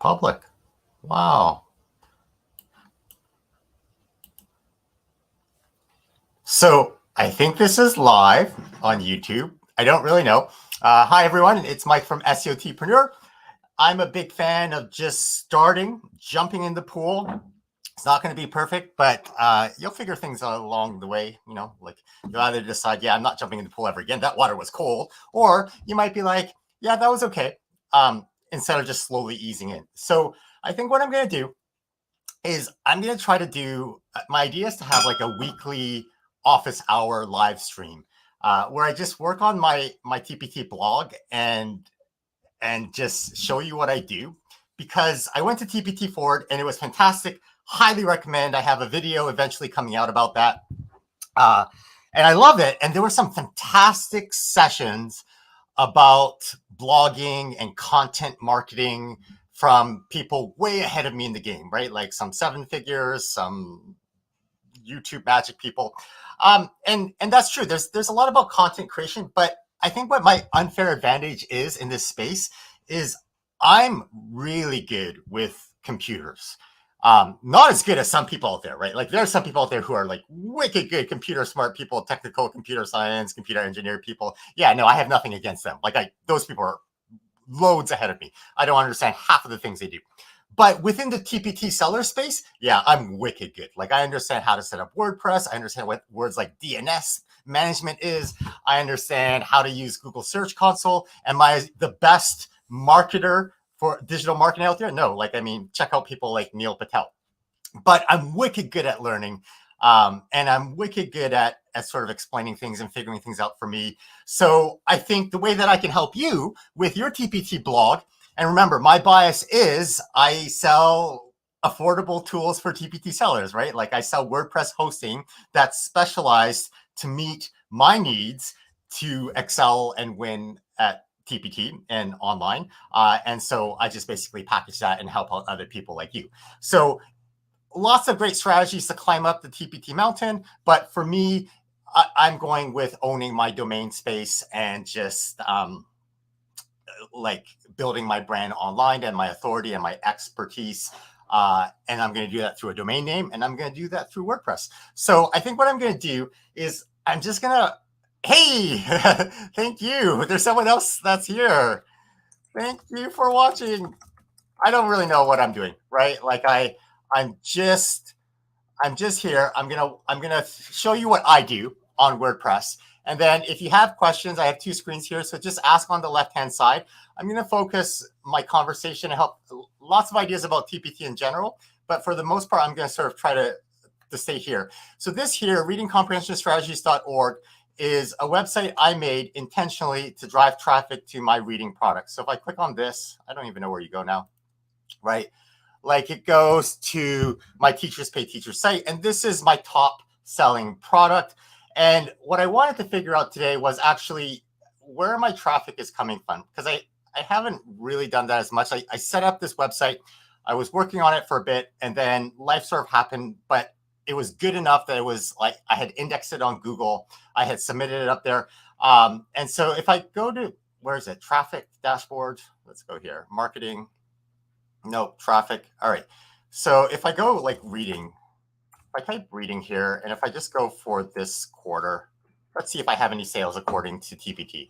Public. Wow. So I think this is live on YouTube. I don't really know. Hi, everyone. It's Mike from SEOTpreneur. I'm a big fan of just jumping in the pool. It's not going to be perfect, but you'll figure things out along the way. Like you'll either decide, yeah, I'm not jumping in the pool ever again. That water was cold. Or you might be like, yeah, that was okay. Instead of just slowly easing in. So I think what I'm going to do is I'm going to try to do my idea is to have like a weekly office hour live stream where I just work on my TPT blog and just show you what I do, because I went to TPT Forward and it was fantastic. Highly recommend. I have a video eventually coming out about that. And I love it. And there were some fantastic sessions about blogging and content marketing from people way ahead of me in the game, right? Like some 7 figures, some YouTube magic people. And that's true. There's a lot about content creation, but I think what my unfair advantage is in this space is I'm really good with computers. Not as good as some people out there, right? Like there are some people out there who are like wicked good computer smart people, technical computer science, computer engineer people. Yeah, no, I have nothing against them. Those people are loads ahead of me. I don't understand half of the things they do. But within the TPT seller space, yeah, I'm wicked good. Like I understand how to set up WordPress. I understand what words like DNS management is. I understand how to use Google Search Console. Am I the best marketer for digital marketing out there? No, check out people like Neil Patel. But I'm wicked good at learning. And I'm wicked good at sort of explaining things and figuring things out for me. So I think the way that I can help you with your TPT blog, and remember, my bias is I sell affordable tools for TPT sellers, right? Like I sell WordPress hosting that's specialized to meet my needs to excel and win at TPT and online. And so I just basically package that and help out other people like you. So lots of great strategies to climb up the TPT mountain. But for me, I'm going with owning my domain space and just like building my brand online and my authority and my expertise. And I'm going to do that through a domain name, and I'm going to do that through WordPress. So I think what I'm going to do is I'm just going to, hey, thank you. There's someone else that's here. Thank you for watching. I don't really know what I'm doing, right? Like I'm just here. I'm gonna show you what I do on WordPress. And then if you have questions, I have 2 screens here. So just ask on the left-hand side. I'm going to focus my conversation and help lots of ideas about TPT in general. But for the most part, I'm going to sort of try to stay here. So this here, readingcomprehensionstrategies.org, is a website I made intentionally to drive traffic to my reading products. So if I click on this, I don't even know where you go now, right? Like it goes to my Teachers Pay Teachers site. And this is my top selling product. And what I wanted to figure out today was actually where my traffic is coming from, because I haven't really done that as much. I set up this website. I was working on it for a bit, and then life sort of happened, but it was good enough that it was like I had indexed it on Google. I had submitted it up there. And so if I go to, where is it? Traffic dashboard. Let's go here. Marketing. No, traffic. All right. So if I go like reading, if I type reading here, and if I just go for this quarter, let's see if I have any sales according to TPT.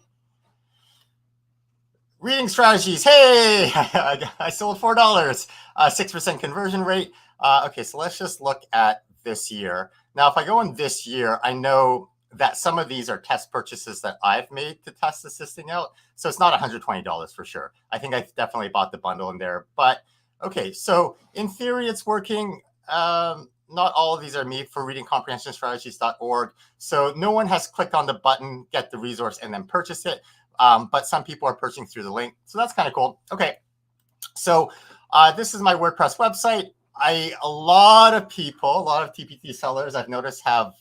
Reading strategies. Hey, I sold $4, 6% conversion rate. Okay, so let's just look at this year. Now, if I go in this year, I know that some of these are test purchases that I've made to test the listing out. So it's not $120 for sure. I think I definitely bought the bundle in there. But okay, so in theory, it's working. Not all of these are me for readingcomprehensionstrategies.org. So no one has clicked on the button, get the resource, and then purchase it. But some people are purchasing through the link. So that's kind of cool. Okay, so this is my WordPress website. A lot of people, a lot of TPT sellers I've noticed have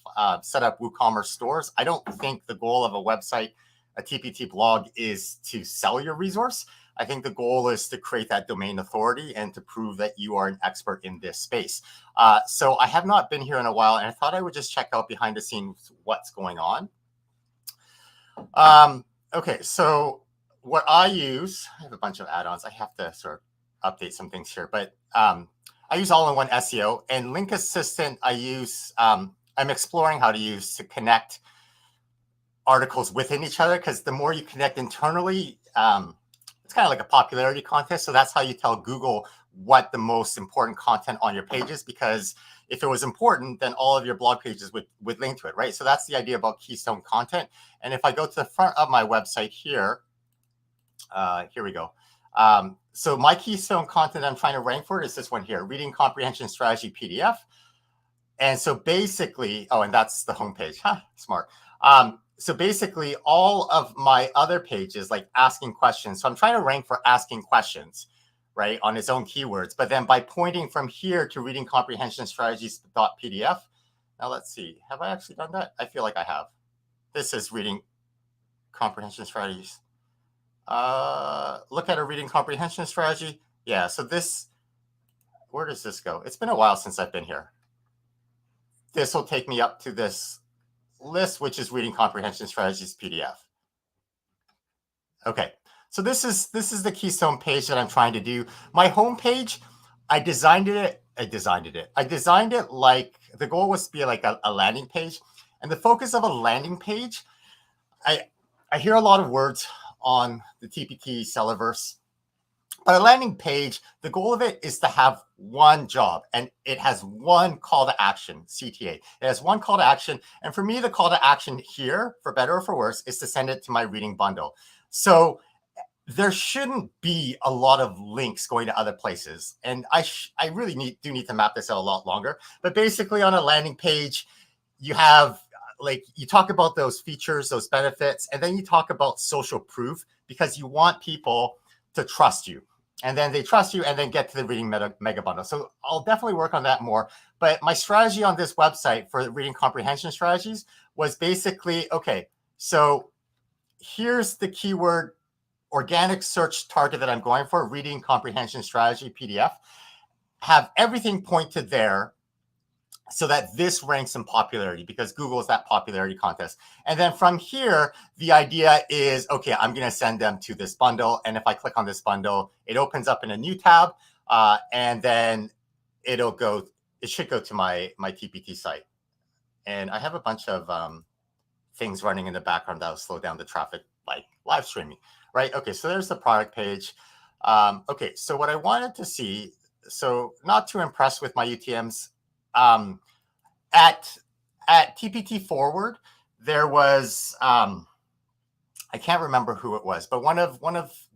set up WooCommerce stores. I don't think the goal of a website, a TPT blog, is to sell your resource. I think the goal is to create that domain authority and to prove that you are an expert in this space. So I have not been here in a while, and I thought I would just check out behind the scenes what's going on. Okay, so what I use, I have a bunch of add-ons. I have to sort of update some things here, but I use all-in-one SEO, and Link Assistant I use, I'm exploring how to use to connect articles within each other, because the more you connect internally, it's kind of like a popularity contest. So that's how you tell Google what the most important content on your page is, because if it was important, then all of your blog pages would link to it, right? So that's the idea about keystone content. And if I go to the front of my website here, here we go. So my keystone content I'm trying to rank for is this one here, Reading Comprehension Strategy PDF. And so basically, oh, and that's the homepage. Huh, smart. So basically, all of my other pages, like asking questions. So I'm trying to rank for asking questions, right, on its own keywords. But then by pointing from here to Reading Comprehension Strategies.pdf. Now let's see. Have I actually done that? I feel like I have. This is Reading Comprehension Strategies. Look at a Reading Comprehension Strategy. Yeah. So this, where does this go? It's been a while since I've been here. This will take me up to this list, which is Reading Comprehension Strategies PDF. Okay, so this is the keystone page that I'm trying to do. My homepage, I designed it like the goal was to be like a landing page. And the focus of a landing page, I hear a lot of words on the TPT Sellerverse. But a landing page, the goal of it is to have one job, and it has one call to action, CTA. It has one call to action. And for me, the call to action here, for better or for worse, is to send it to my reading bundle. So there shouldn't be a lot of links going to other places. And I really do need to map this out a lot longer. But basically on a landing page, you have, like, you talk about those features, those benefits, and then you talk about social proof, because you want people to trust you. And then they trust you and then get to the Reading Mega Bundle. So I'll definitely work on that more. But my strategy on this website for Reading Comprehension Strategies was basically, okay, so here's the keyword organic search target that I'm going for, Reading Comprehension Strategy PDF. Have everything point to there, so that this ranks in popularity, because Google is that popularity contest. And then from here, the idea is, okay, I'm going to send them to this bundle. And if I click on this bundle, it opens up in a new tab, and then it should go to my TPT site. And I have a bunch of things running in the background that will slow down the traffic, like live streaming, right? Okay, so there's the product page. Okay, so what I wanted to see, so not too impressed with my UTMs. At TPT Forward, there was I can't remember who it was, but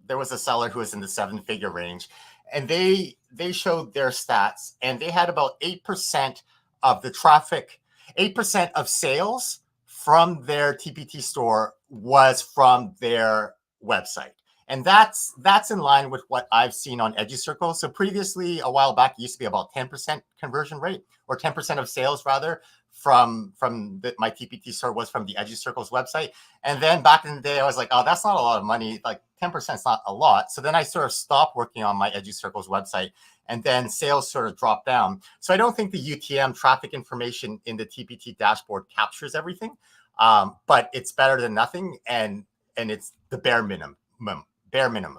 there was a seller who was in the 7-figure range, and they showed their stats, and they had about 8% of the traffic, 8% of sales from their TPT store was from their website. And that's in line with what I've seen on EduCircle. So previously, a while back, it used to be about 10% conversion rate, or 10% of sales rather, from my TPT store was from the EduCircle's website. And then back in the day, I was like, oh, that's not a lot of money. Like 10% is not a lot. So then I sort of stopped working on my EduCircle's website, and then sales sort of dropped down. So I don't think the UTM traffic information in the TPT dashboard captures everything, but it's better than nothing, and it's the bare minimum.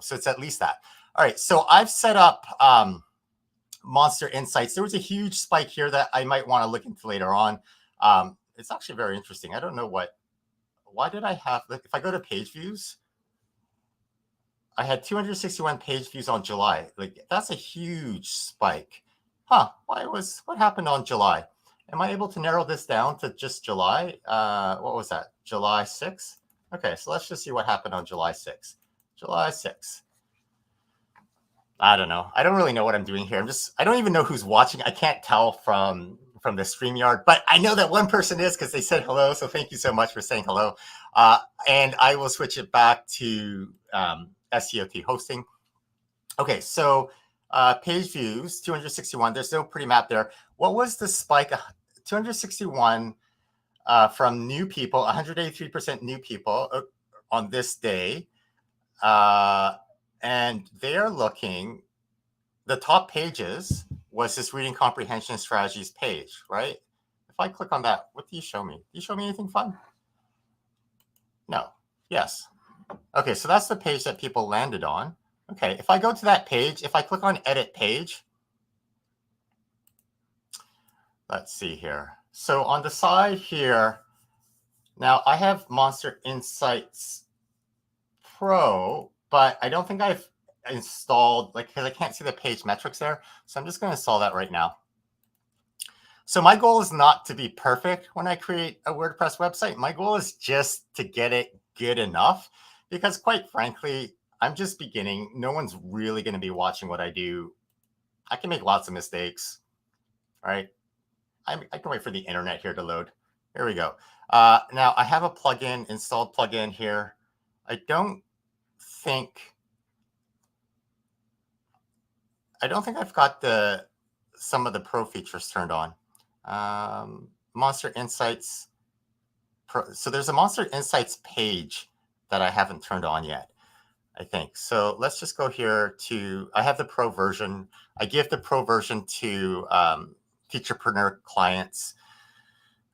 So it's at least that. All right, so I've set up Monster Insights. There was a huge spike here that I might want to look into later on. It's actually very interesting. I don't know why did I have, if I go to page views, I had 261 page views on July. Like, that's a huge spike. Huh, what happened on July? Am I able to narrow this down to just July? What was that, July 6th? Okay, so let's just see what happened on July 6th. July 6th. I don't know. I don't really know what I'm doing here. I don't even know who's watching. I can't tell from the StreamYard, but I know that one person is, because they said hello. So thank you so much for saying hello. And I will switch it back to SEOT hosting. Okay, so page views, 261. There's no pretty map there. What was the spike? 261 from new people, 183% new people on this day. And they are looking, the top pages was this Reading Comprehension Strategies page, right? If I click on that, what do you show me? Do you show me anything fun? No. Yes. Okay, so that's the page that people landed on. Okay, if I go to that page, if I click on edit page, let's see here. So on the side here, now I have Monster Insights Pro, but I don't think I've installed, like, because I can't see the page metrics there. So I'm just going to install that right now. So my goal is not to be perfect when I create a WordPress website. My goal is just to get it good enough, because quite frankly, I'm just beginning. No one's really going to be watching what I do. I can make lots of mistakes. All right. I can wait for the internet here to load. Here we go. Now I have a plugin, installed plugin here. I don't think I've got some of the pro features turned on. Monster Insights Pro. So there's a Monster Insights page that I haven't turned on yet, I think. So let's just go here to, I have the pro version. I give the pro version to TeacherPreneur clients.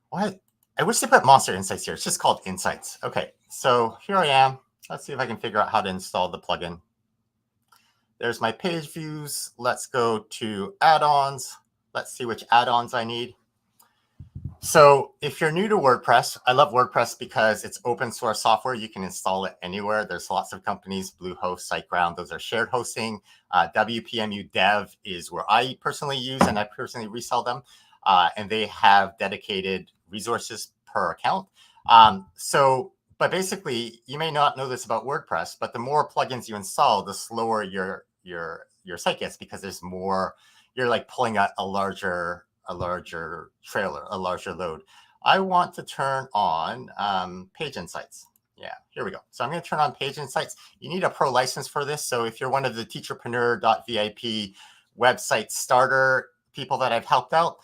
What? I wish they put Monster Insights here. It's just called Insights. Okay, so here I am. Let's see if I can figure out how to install the plugin. There's my page views. Let's go to add-ons. Let's see which add-ons I need. So if you're new to WordPress, I love WordPress because it's open source software. You can install it anywhere. There's lots of companies, Bluehost, SiteGround, those are shared hosting. WPMU Dev is where I personally use, and I personally resell them. And they have dedicated resources per account. But basically, you may not know this about WordPress, but the more plugins you install, the slower your site gets, because there's more. You're like pulling out a larger trailer, a larger load. I want to turn on Page Insights. Yeah, here we go. So I'm going to turn on Page Insights. You need a pro license for this. So if you're one of the teacherpreneur.vip website starter people that I've helped out,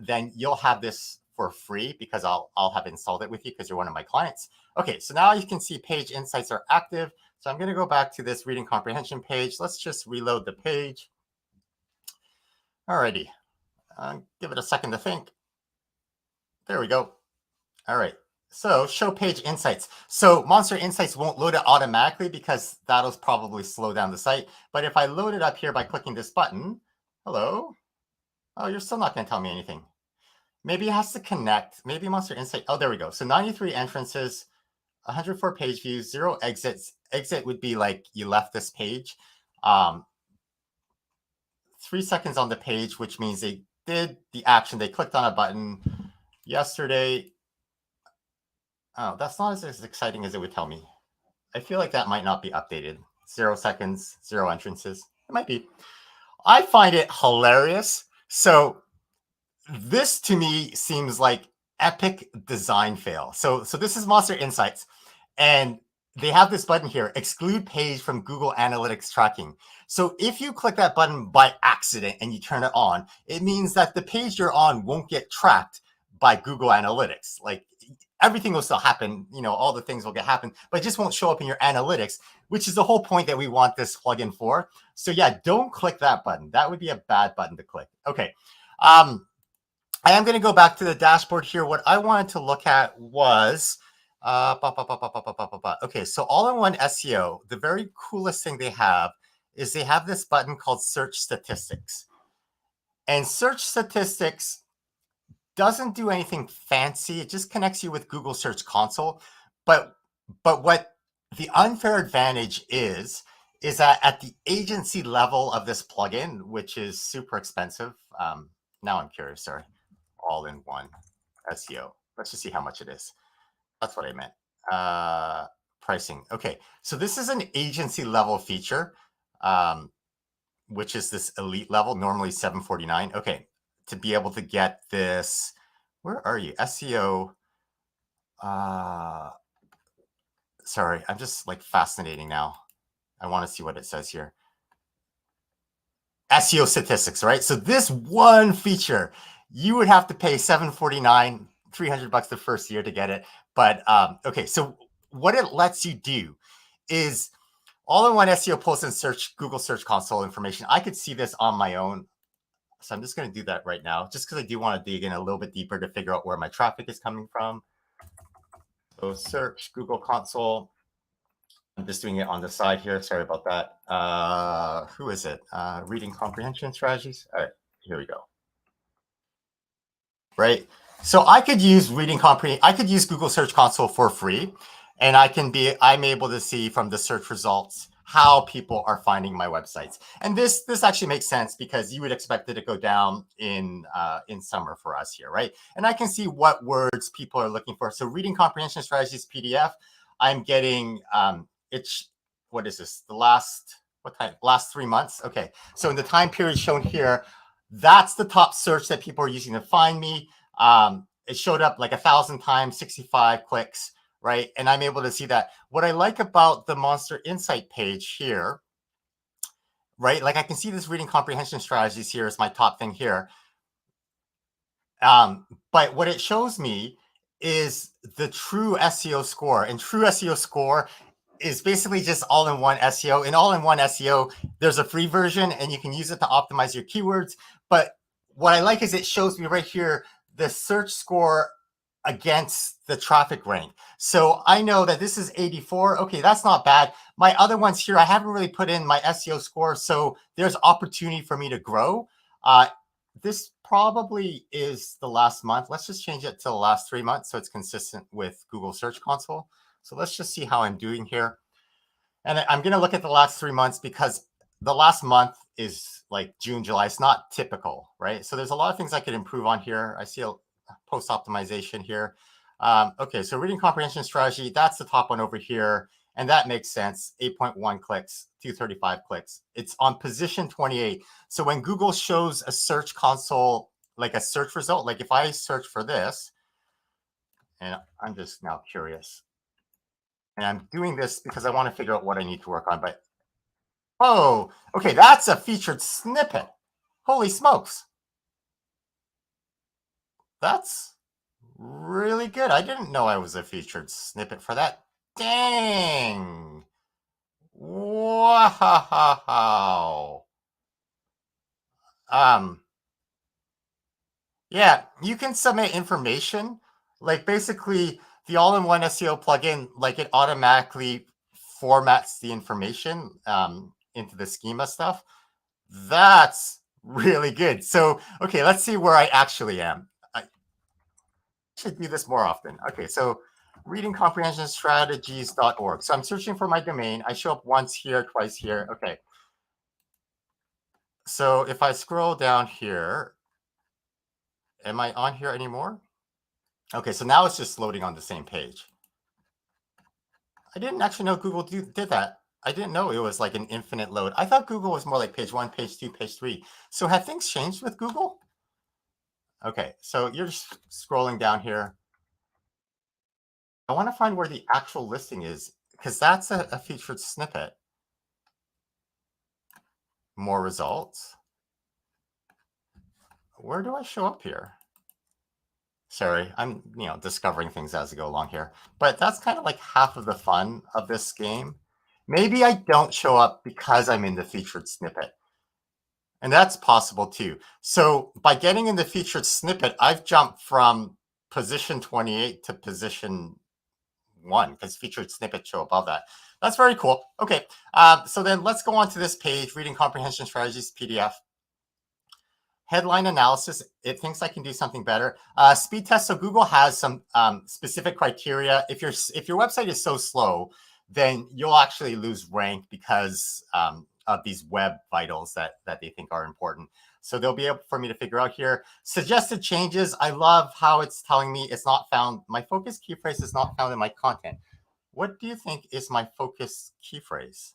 then you'll have this for free, because I'll have installed it with you because you're one of my clients. Okay, so now you can see Page Insights are active. So I'm going to go back to this reading comprehension page. Let's just reload the page. Alrighty. Give it a second to think. There we go. All right. So show page insights. So Monster Insights won't load it automatically, because that'll probably slow down the site. But if I load it up here by clicking this button, hello. Oh, you're still not going to tell me anything. Maybe it has to connect. Maybe Monster Insight. Oh, there we go. So 93 entrances, 104 page views, 0 exits. Exit would be like you left this page. 3 seconds on the page, which means they did the action. They clicked on a button yesterday. Oh, that's not as exciting as it would tell me. I feel like that might not be updated. 0 seconds, 0 entrances. It might be. I find it hilarious. So this to me seems like epic design fail. So this is Monster Insights, and they have this button here, exclude page from Google Analytics tracking. So if you click that button by accident and you turn it on, it means that the page you're on won't get tracked by Google Analytics. Like, everything will still happen, all the things will happen, but it just won't show up in your analytics, which is the whole point that we want this plugin for. So yeah, don't click that button. That would be a bad button to click. Okay. I am going to go back to the dashboard here. What I wanted to look at was, okay, so all-in-one SEO, the very coolest thing they have is they have this button called Search Statistics. And Search Statistics doesn't do anything fancy. It just connects you with Google Search Console. But what the unfair advantage is that at the agency level of this plugin, which is super expensive, now I'm curious, sorry, all-in-one SEO. Let's just see how much it is. That's what I meant. Pricing. Okay, so this is an agency level feature, which is this elite level, normally $749. Okay, to be able to get this, where are you? SEO. Sorry, I'm just like fascinating now. I want to see what it says here. SEO statistics, right? So this one feature, you would have to pay $749, $300 the first year to get it. But okay, so what it lets you do is all-in-one SEO post and search Google Search Console information. I could see this on my own. So I'm just going to do that right now, just because I do want to dig in a little bit deeper to figure out where my traffic is coming from. So search Google Console. I'm just doing it on the side here. Sorry about that. Who is it? Reading comprehension strategies. All right, here we go. Right. So I could use I could use Google Search Console for free, and I'm able to see from the search results how people are finding my websites. And this actually makes sense because you would expect it to go down in summer for us here, right? And I can see what words people are looking for. So reading comprehension strategies PDF, I'm getting it's what is this? The last what time? Last 3 months. Okay. So in the time period shown here, that's the top search that people are using to find me. It showed up like 1,000 times, 65 clicks, right? And I'm able to see that. What I like about the Monster Insight page here, right? Like I can see this reading comprehension strategies here is my top thing here. But what it shows me is the true SEO score, and true SEO score is basically just all-in-one SEO. In all-in-one SEO, there's a free version and you can use it to optimize your keywords. But what I like is it shows me right here the search score against the traffic rank. So I know that this is 84. Okay, that's not bad. My other ones here, I haven't really put in my SEO score, so there's opportunity for me to grow. This probably is the last month. Let's just change it to the last 3 months so it's consistent with Google Search Console. So let's just see how I'm doing here. And I'm going to look at the last 3 months because the last month is like June, July. It's not typical, right? So there's a lot of things I could improve on here. I see a post optimization here. Okay, so reading comprehension strategy, that's the top one over here. And that makes sense. 8.1 clicks, 235 clicks. It's on position 28. So when Google shows a search console, like a search result, like if I search for this, and I'm just now curious, and I'm doing this because I want to figure out what I need to work on. But, oh, okay, that's a featured snippet. Holy smokes. That's really good. I didn't know I was a featured snippet for that. Dang. Wow. Yeah, you can submit information. Like basically the all-in-one SEO plugin, like it automatically formats the information into the schema stuff. That's really good. So, okay, let's see where I actually am. I should do this more often. Okay, so readingcomprehensionstrategies.org. So I'm searching for my domain. I show up once here, twice here. Okay. So if I scroll down here, am I on here anymore? Okay, so now it's just loading on the same page. I didn't actually know Google did that. I didn't know it was like an infinite load. I thought Google was more like page 1, page 2, page 3. So have things changed with Google? Okay, so you're just scrolling down here. I want to find where the actual listing is because that's a featured snippet. More results. Where do I show up here? Sorry, I'm discovering things as I go along here. But that's kind of like half of the fun of this game. Maybe I don't show up because I'm in the featured snippet. And that's possible too. So by getting in the featured snippet, I've jumped from position 28 to position 1 because featured snippets show above that. That's very cool. Okay, so then let's go on to this page, Reading Comprehension Strategies PDF. Headline analysis, it thinks I can do something better. Speed test, so Google has some specific criteria. If your website is so slow, then you'll actually lose rank because of these web vitals that they think are important. So they'll be able for me to figure out here. Suggested changes, I love how it's telling me it's not found. My focus key phrase is not found in my content. What do you think is my focus key phrase?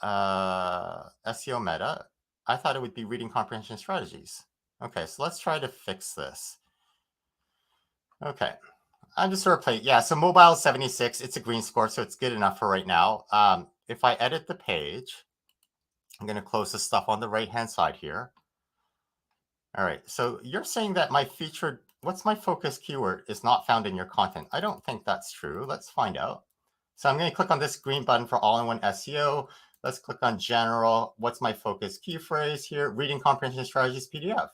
SEO meta. I thought it would be reading comprehension strategies. Okay, so let's try to fix this. Okay, I'm just sort of playing. Yeah, so mobile 76, it's a green score, so it's good enough for right now. If I edit the page, I'm going to close the stuff on the right-hand side here. All right, so you're saying that my featured, what's my focus keyword is not found in your content. I don't think that's true. Let's find out. So I'm going to click on this green button for all-in-one SEO. Let's click on general. What's my focus key phrase here? Reading comprehension strategies PDF.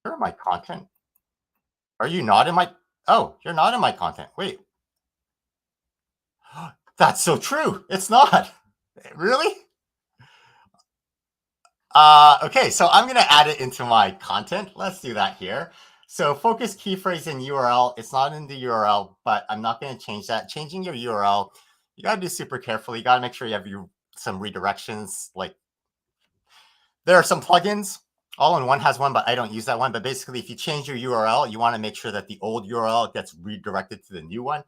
You're in my content. Are you not in my? Oh, you're not in my content. Wait. That's so true. It's not. Really? Okay, so I'm going to add it into my content. Let's do that here. So focus key phrase in URL. It's not in the URL, but I'm not going to change that. Changing your URL, you got to do super carefully. You got to make sure you have some redirections. Like there are some plugins. All-in-One has one, but I don't use that one. But basically, if you change your URL, you want to make sure that the old URL gets redirected to the new one.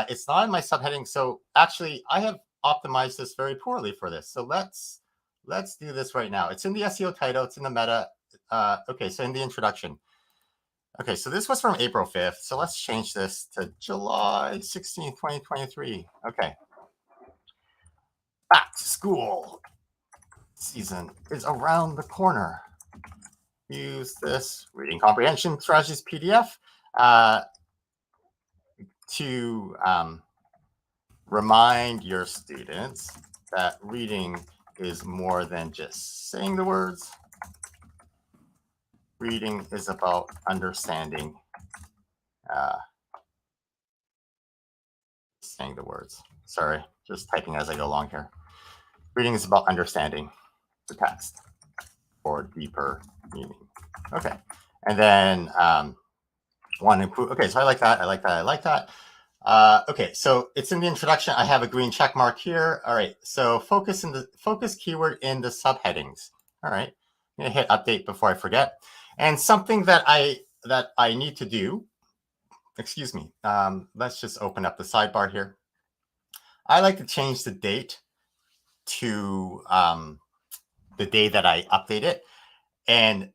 It's not in my subheading. So actually, I have optimized this very poorly for this. So let's do this right now. It's in the SEO title. It's in the meta. Okay, so in the introduction. Okay, so this was from April 5th. So let's change this to July 16th, 2023. Okay. Back to school season is around the corner. Use this reading comprehension strategies PDF to remind your students that reading is more than just saying the words. Reading is about understanding, saying the words. Sorry, just typing as I go along here. Reading is about understanding the text for deeper meaning. Okay, and then one improve. Okay, so I like that. I like that. I like that. Okay, so it's in the introduction. I have a green check mark here. All right, so focus keyword in the subheadings. All right, I'm gonna hit update before I forget. And something that I need to do. Excuse me. Let's just open up the sidebar here. I like to change the date to the day that I update it, and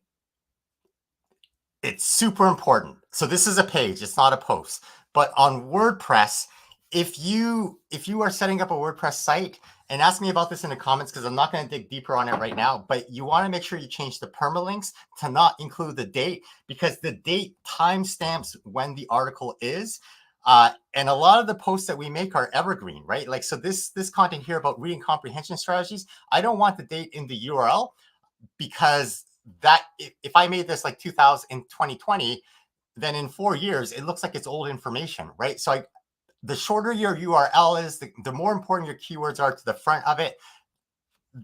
it's super important. So this is a page, it's not a post. But on WordPress, if you are setting up a WordPress site, and ask me about this in the comments because I'm not going to dig deeper on it right now, but you want to make sure you change the permalinks to not include the date, because the date timestamps when the article is. And a lot of the posts that we make are evergreen, right? Like, so this content here about reading comprehension strategies, I don't want the date in the URL, because that if I made this like 2020, then in 4 years, it looks like it's old information, right? So the shorter your URL is, the more important your keywords are to the front of it,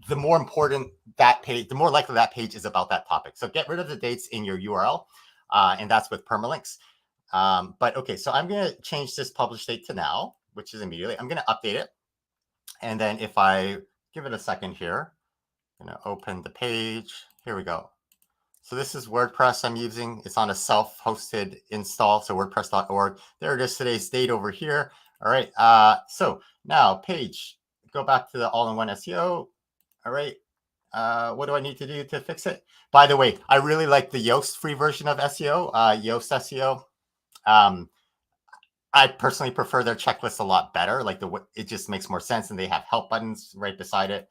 the more important that page, the more likely that page is about that topic. So get rid of the dates in your URL, and that's with permalinks. But okay, so I'm going to change this publish date to now, which is immediately. I'm going to update it. And then if I give it a second here, I'm going to open the page. Here we go. So this is WordPress I'm using. It's on a self-hosted install, so wordpress.org. There it is, today's date over here. All right, so now page, go back to the all-in-one SEO. All right, what do I need to do to fix it? By the way, I really like the Yoast free version of SEO, Yoast SEO. I personally prefer their checklist a lot better. Like it just makes more sense, and they have help buttons right beside it,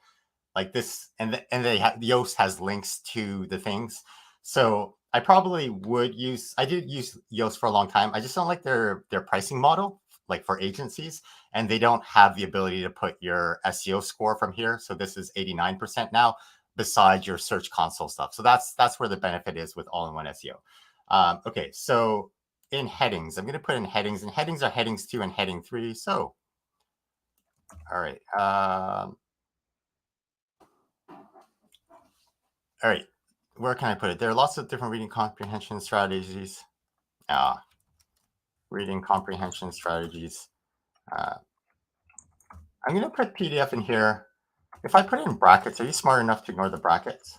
like this, and they have, Yoast has links to the things. So I probably would use. I did use Yoast for a long time. I just don't like their pricing model, like for agencies, and they don't have the ability to put your SEO score from here. So this is 89% now, besides your Search Console stuff. So that's where the benefit is with all-in-one SEO. Okay, so in headings, I'm going to put in headings, and headings are headings 2 and heading 3. So, all right. All right. Where can I put it? There are lots of different reading comprehension strategies. Reading comprehension strategies. I'm going to put PDF in here. If I put it in brackets, are you smart enough to ignore the brackets?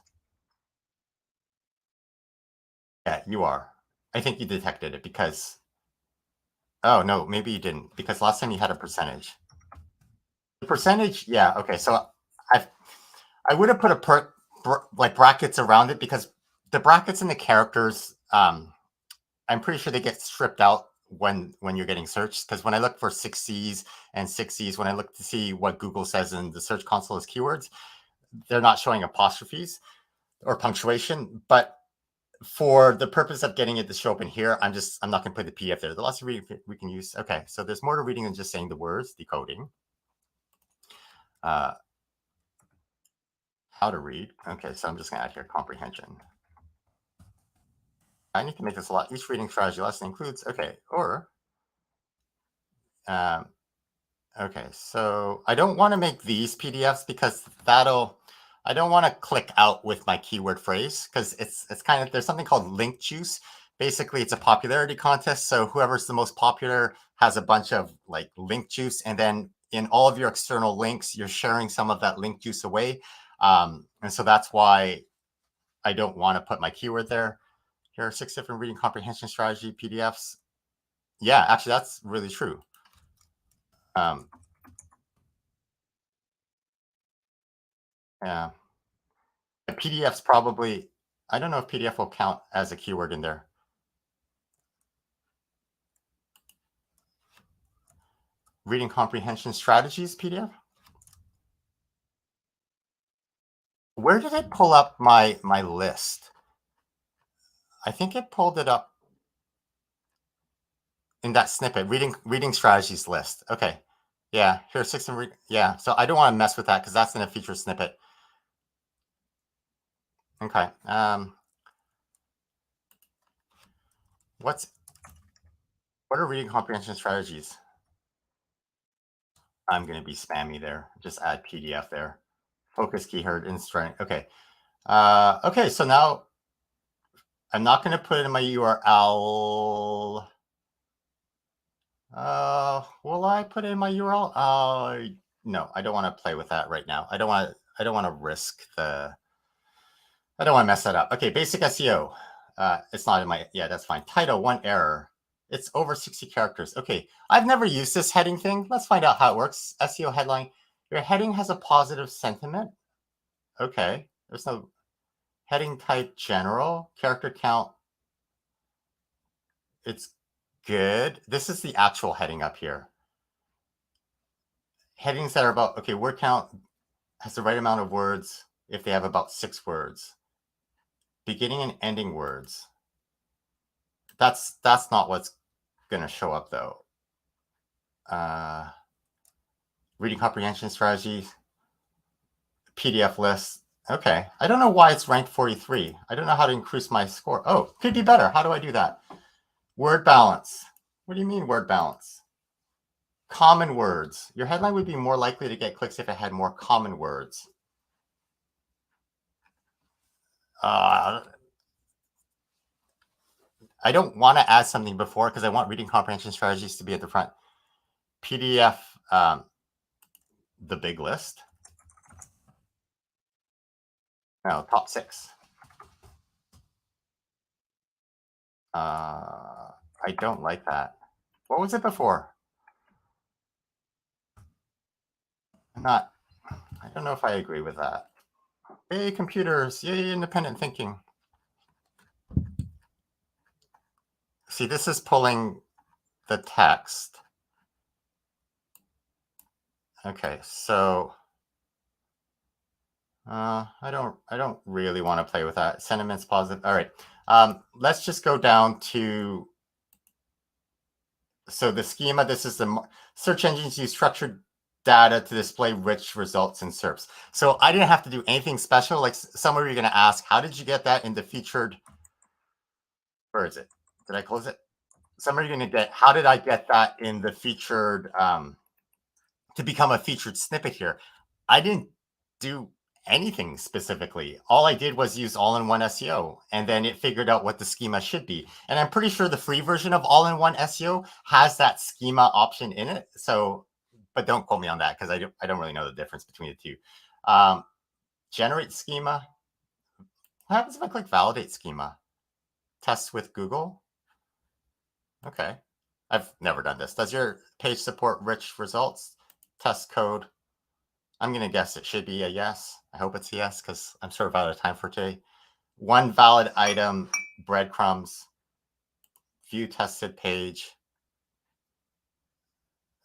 Yeah, you are. I think you detected it because, oh no, maybe you didn't, because last time you had a percentage. The percentage, yeah, okay. So I would have put like brackets around it, because the brackets and the characters, I'm pretty sure they get stripped out when you're getting searched. Because when I look for 6Cs and 6Cs, when I look to see what Google says in the Search Console as keywords, they're not showing apostrophes or punctuation. But for the purpose of getting it to show up in here, I'm not going to put the PDF there. There's lots of reading we can use. Okay, so there's more to reading than just saying the words. Decoding. How to read. Okay, so I'm just going to add here comprehension. I need to make this a lot. Each reading strategy lesson includes, okay, or Okay, so I don't want to make these PDFs because I don't want to click out with my keyword phrase because it's kind of, there's something called link juice. Basically, it's a popularity contest. So whoever's the most popular has a bunch of like link juice. And then in all of your external links, you're sharing some of that link juice away. And so that's why I don't want to put my keyword there. Here are 6 different reading comprehension strategy PDFs. Yeah, actually, that's really true. Yeah. PDF's probably, I don't know if PDF will count as a keyword in there. Reading comprehension strategies PDF. Where did it pull up my list? I think it pulled it up in that snippet, reading strategies list. Okay. Yeah, here's 6 and yeah, so I don't want to mess with that because that's in a featured snippet. Okay. What are reading comprehension strategies? I'm going to be spammy there. Just add PDF there. Focus keyword in strength. Okay. Okay, so now I'm not going to put it in my URL. Will I put it in my URL? No, I don't want to play with that right now. I don't want to risk I don't want to mess that up. Okay, basic SEO. It's not in my, yeah, that's fine. Title, 1 error. It's over 60 characters. Okay, I've never used this heading thing. Let's find out how it works. SEO headline. Your heading has a positive sentiment. Okay, there's no heading type general. Character count. It's good. This is the actual heading up here. Headings that are about, okay, word count has the right amount of words if they have about 6 words. Beginning and ending words. That's not what's going to show up though. Reading comprehension strategy, PDF list. Okay, I don't know why it's ranked 43. I don't know how to increase my score. Oh, could be better. How do I do that? Word balance. What do you mean word balance? Common words. Your headline would be more likely to get clicks if it had more common words. I don't want to add something before because I want reading comprehension strategies to be at the front. PDF, the big list. No, top 6. I don't like that. What was it before? I don't know if I agree with that. Yay, computers. Yay, independent thinking. See, this is pulling the text. Okay, so I don't really want to play with that. Sentiment's positive. All right. Let's just go down to, so the schema, this is the search engines use structured data to display rich results in SERPs. So I didn't have to do anything special. Like some of you are going to ask, how did you get that in the featured? Where is it? Did I close it? Some of you are going to get, how did I get that in the featured, to become a featured snippet here? I didn't do anything specifically. All I did was use all-in-one SEO, and then it figured out what the schema should be. And I'm pretty sure the free version of all-in-one SEO has that schema option in it. So, but don't quote me on that because I don't really know the difference between the two. Generate schema. What happens if I click validate schema? Test with Google. Okay. I've never done this. Does your page support rich results? Test code. I'm going to guess it should be a yes. I hope it's a yes because I'm sort of out of time for today. 1 valid item, breadcrumbs, view tested page,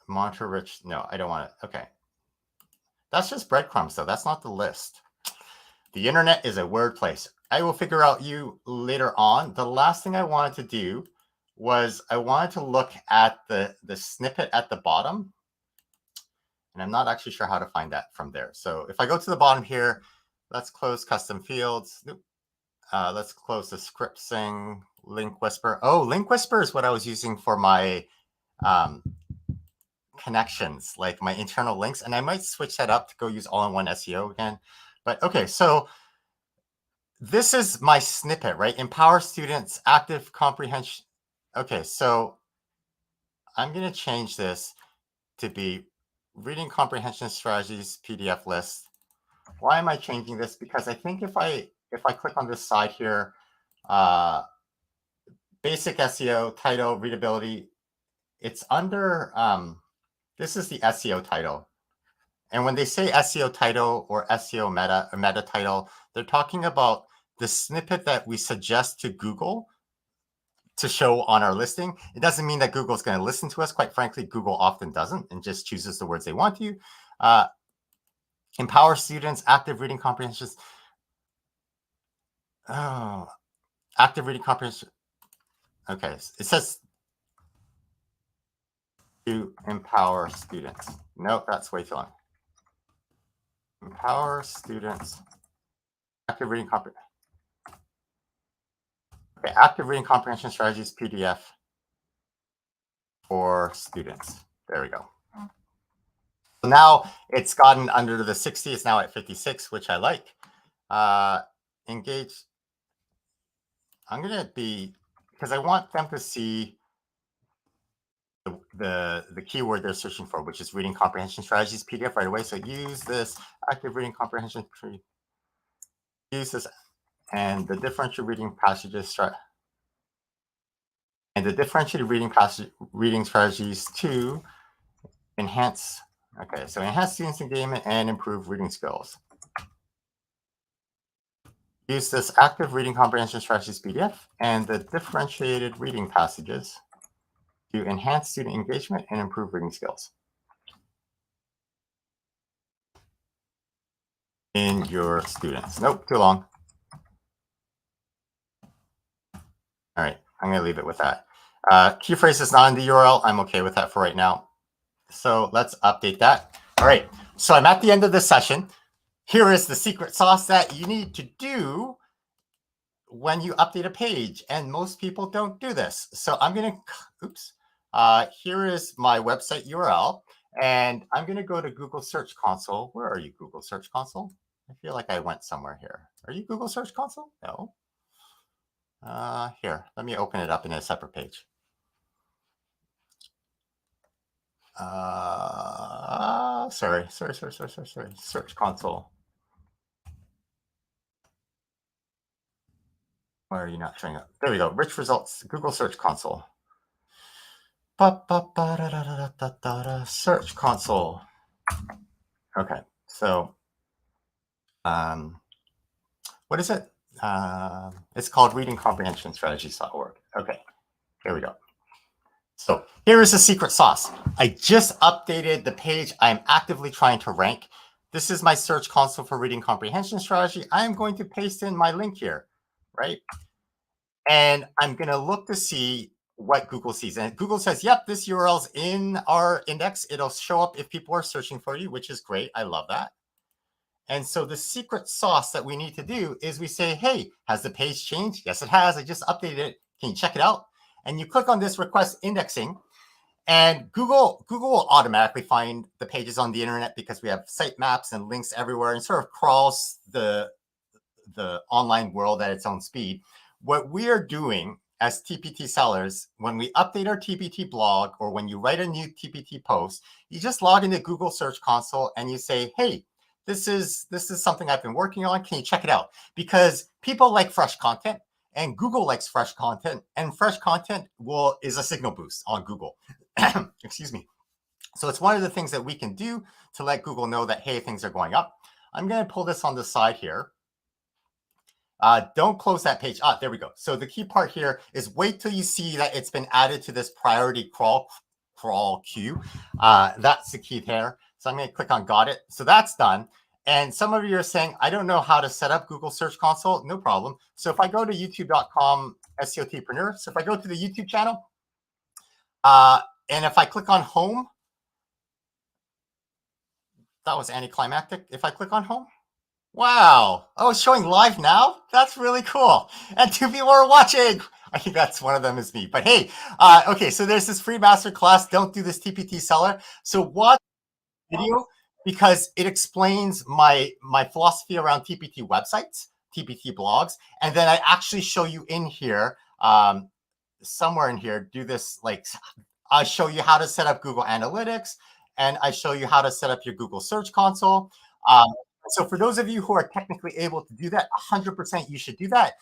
monitor rich. No, I don't want it. Okay. That's just breadcrumbs though. That's not the list. The internet is a word place. I will figure out you later on. The last thing I wanted to do was I wanted to look at the snippet at the bottom. And I'm not actually sure how to find that from there. So if I go to the bottom here, let's close custom fields. Let's close the script sing, link whisper. Oh, link whisper is what I was using for my connections, like my internal links, and I might switch that up to go use all-in-one SEO again. But okay, so this is my snippet, right? Empower students, active comprehension. Okay, so I'm going to change this to be reading comprehension strategies PDF list. Why am I changing this? Because I think if I click on this side here, basic SEO, title, readability, it's under, this is the SEO title. And when they say SEO title or SEO meta or meta title, they're talking about the snippet that we suggest to Google to show on our listing. It doesn't mean that Google's going to listen to us. Quite frankly, Google often doesn't and just chooses the words they want to. Empower students, active reading comprehension. Oh, active reading comprehension. Okay, it says to empower students. Nope, that's way too long. Empower students, active reading comprehension. Okay, active reading comprehension strategies PDF for students. There we go. So now it's gotten under the 60. It's now at 56, which I like. Engage. I'm going to be, because I want them to see the keyword they're searching for, which is reading comprehension strategies PDF right away. So use this active reading comprehension. Use this and the differential reading passages and the differentiated reading strategies to enhance. Okay, so enhance students' engagement and improve reading skills. Use this active reading comprehension strategies PDF and the differentiated reading passages to enhance student engagement and improve reading skills in your students. Nope, too long. All right, I'm going to leave it with that. Key phrase is not in the URL. I'm okay with that for right now. So let's update that. All right, so I'm at the end of the session. Here is the secret sauce that you need to do when you update a page, and most people don't do this. So I'm going to, oops, here is my website URL, and I'm going to go to Google Search Console. Where are you, Google Search Console? I feel like I went somewhere here. Are you Google Search Console? No. Here, let me open it up in a separate page. Sorry. Search Console. Why are you not showing up? There we go. Rich results. Google Search Console. Search Console. Okay. So, what is it? It's called Reading Comprehension Strategies.org. Okay. Here we go. So here is the secret sauce. I just updated the page I'm actively trying to rank. This is my Search Console for Reading Comprehension Strategy. I am going to paste in my link here, right? And I'm going to look to see what Google sees. And Google says, yep, this URL's in our index. It'll show up if people are searching for you, which is great. I love that. And so the secret sauce that we need to do is we say, hey, has the page changed? Yes, it has. I just updated it. Can you check it out? And you click on this request indexing, and Google will automatically find the pages on the internet because we have sitemaps and links everywhere and sort of crawls the online world at its own speed. What we are doing as TPT sellers, when we update our TPT blog or when you write a new TPT post, you just log into Google Search Console and you say, hey, this is something I've been working on. Can you check it out? Because people like fresh content. And Google likes fresh content, and fresh content is a signal boost on Google. Excuse me. So it's one of the things that we can do to let Google know that, hey, things are going up. I'm going to pull this on the side here. Don't close that page. There we go. So the key part here is wait till you see that it's been added to this priority crawl queue. That's the key there. So I'm going to click on got it. So that's done. And some of you are saying, I don't know how to set up Google Search Console. No problem. So if I go to youtube.com SEOTpreneur, so if I go to the YouTube channel, and if I click on home, that was anticlimactic. If I click on home, wow. Oh, it's showing live now? That's really cool. And 2 people are watching. I think that's one of them is me. But hey, okay, so there's this free masterclass. Don't do this TPT seller. So watch the video because it explains my philosophy around TPT websites, TPT blogs, and then I actually show you in here, somewhere in here, do this like I show you how to set up Google Analytics, and I show you how to set up your Google Search Console. Um, so for those of you who are technically able to do that, 100% you should do that.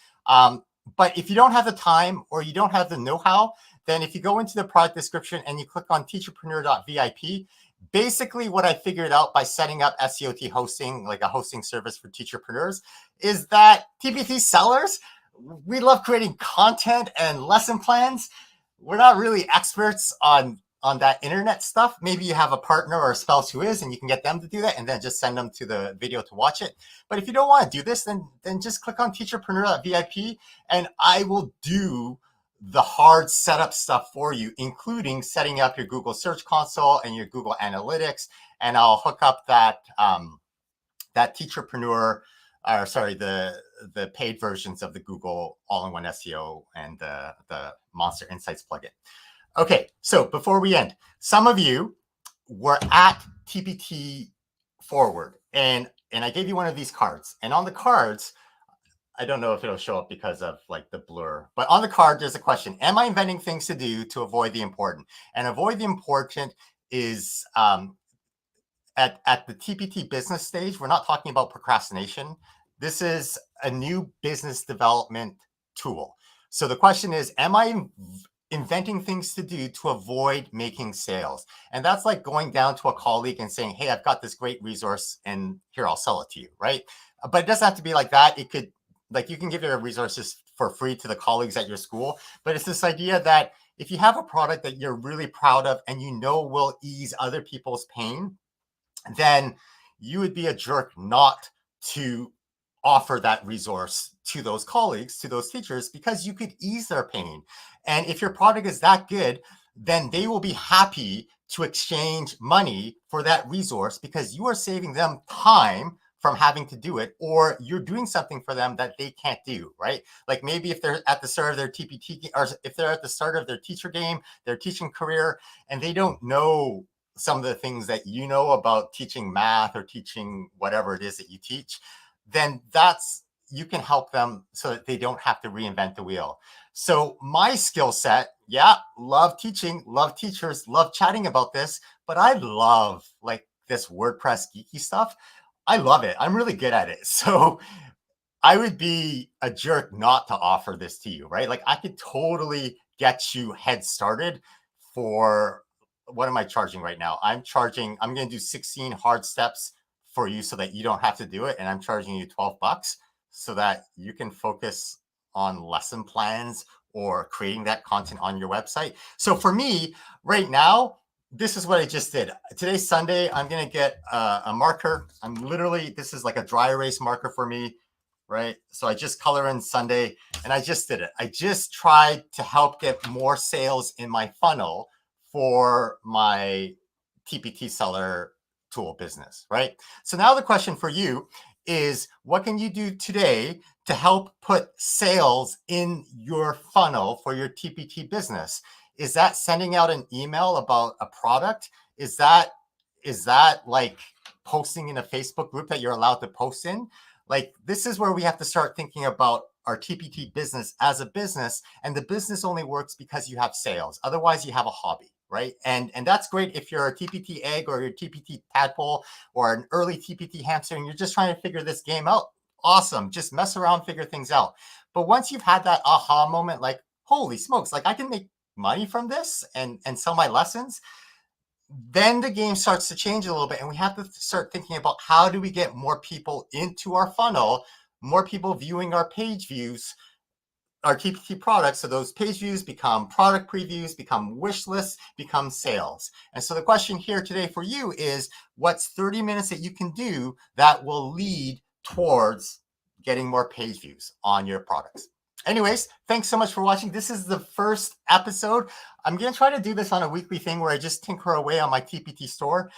But if you don't have the time or you don't have the know-how, then if you go into the product description and you click on teacherpreneur.vip, basically what I figured out by setting up SEOT hosting, like a hosting service for teacherpreneurs, is that TPT sellers, we love creating content and lesson plans. We're not really experts on that internet stuff. Maybe you have a partner or a spouse who is, and you can get them to do that and then just send them to the video to watch it. But if you don't want to do this, then just click on teacherpreneur.vip and I will do the hard setup stuff for you, including setting up your Google Search Console and your Google Analytics. And I'll hook up that that teacherpreneur, or sorry, the paid versions of the Google All-in-One SEO and the Monster Insights plugin. Okay, so before we end, some of you were at TPT Forward, and I gave you one of these cards. And on the cards, I don't know if it'll show up because of like the blur, but on the card, there's a question. Am I inventing things to do to avoid the important? And avoid the important is at the TPT business stage, we're not talking about procrastination. This is a new business development tool. So the question is, am I inventing things to do to avoid making sales? And that's like going down to a colleague and saying, hey, I've got this great resource and here, I'll sell it to you, right? But it doesn't have to be like that. It could, like, you can give your resources for free to the colleagues at your school. But it's this idea that if you have a product that you're really proud of and you know will ease other people's pain, then you would be a jerk not to offer that resource to those colleagues, to those teachers, because you could ease their pain. And if your product is that good, then they will be happy to exchange money for that resource because you are saving them time from having to do it, or you're doing something for them that they can't do, right? Like maybe if they're at the start of their TPT, or if they're at the start of their teacher game, their teaching career, and they don't know some of the things that you know about teaching math or teaching whatever it is that you teach, then you can help them so that they don't have to reinvent the wheel. So my skill set, yeah, love teaching, love teachers, love chatting about this, but I love like this WordPress geeky stuff. I love it. I'm really good at it. So I would be a jerk not to offer this to you, right? Like I could totally get you head started for, what am I charging right now? I'm going to do 16 hard steps for you so that you don't have to do it. And I'm charging you $12 so that you can focus on lesson plans or creating that content on your website. So for me right now, this is what I just did. Today's Sunday. I'm going to get a marker. This is like a dry erase marker for me, right? So I just color in Sunday and I just did it. I just tried to help get more sales in my funnel for my TPT seller tool business, right? So now the question for you is, what can you do today to help put sales in your funnel for your TPT business? Is that sending out an email about a product? Is that like posting in a Facebook group that you're allowed to post in? Like, this is where we have to start thinking about our TPT business as a business, and the business only works because you have sales. Otherwise, you have a hobby, right? And that's great if you're a TPT egg or your TPT tadpole or an early TPT hamster and you're just trying to figure this game out. Awesome. Just mess around, figure things out. But once you've had that aha moment, like, holy smokes, like I can make money from this and sell my lessons, then the game starts to change a little bit. And we have to start thinking about how do we get more people into our funnel, more people viewing our page views, our TPT products. So those page views become product previews, become wish lists, become sales. And so the question here today for you is, what's 30 minutes that you can do that will lead towards getting more page views on your products? Anyways, thanks so much for watching. This is the first episode. I'm going to try to do this on a weekly thing where I just tinker away on my TPT store.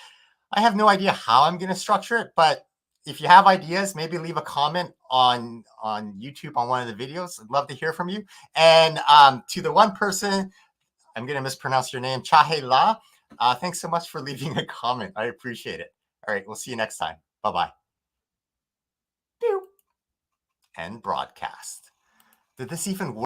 I have no idea how I'm going to structure it, but if you have ideas, maybe leave a comment on YouTube on one of the videos. I'd love to hear from you. And to the one person, I'm going to mispronounce your name, Chahe La. Thanks so much for leaving a comment. I appreciate it. All right, we'll see you next time. Bye-bye. And broadcast. Did this even work?